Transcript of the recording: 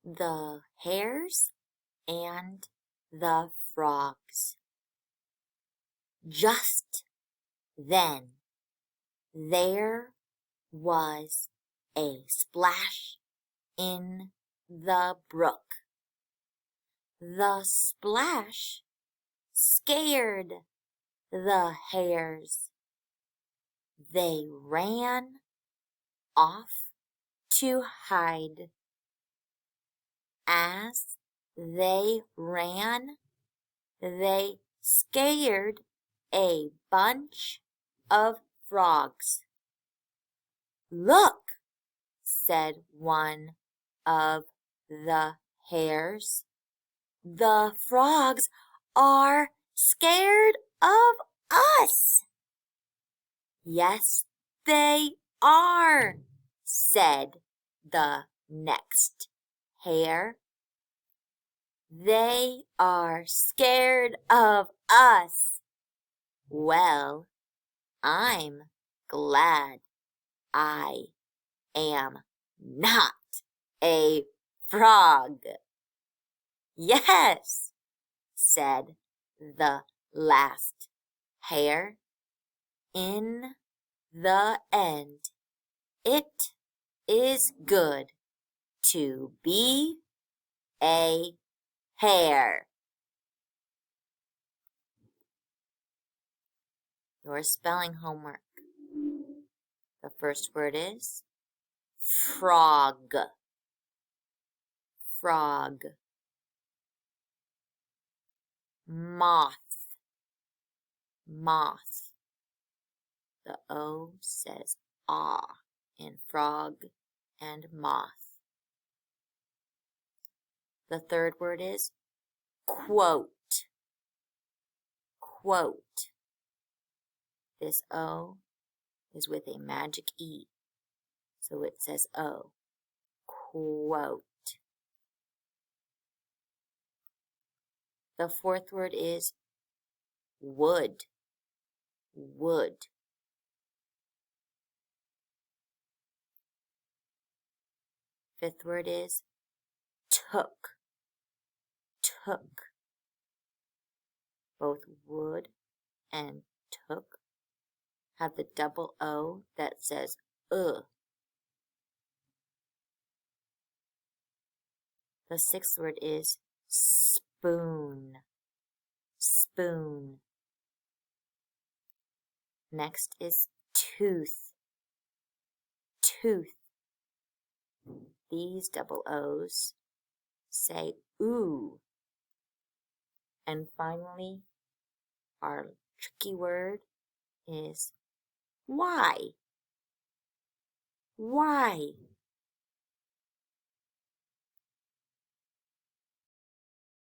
the hares and the frogs. Just then there was a splash in the brook. The splash scared the hares. They ran off to hide. As they ran, they scared a bunch of frogs. "Look," said one of the hares. "The frogs are scared of us." "Yes, they are," said the next hare. "They are scared of us. Well, I'm glad I am not a frog." "Yes," said the last hare. "In the end, it is good to be a hare." Your spelling homework. The first word is frog. Frog. Moth. Moth. The O says ah in frog and moth. The third word is quote. Quote. This O is with a magic E, so it says O. Quote. The fourth word is wood. Wood. Fifth word is took. Took. Both wood and took have the double O that says The sixth word is spoon. Spoon. Next is tooth. Tooth. These double O's say ooh. And finally, our tricky word is why. Why?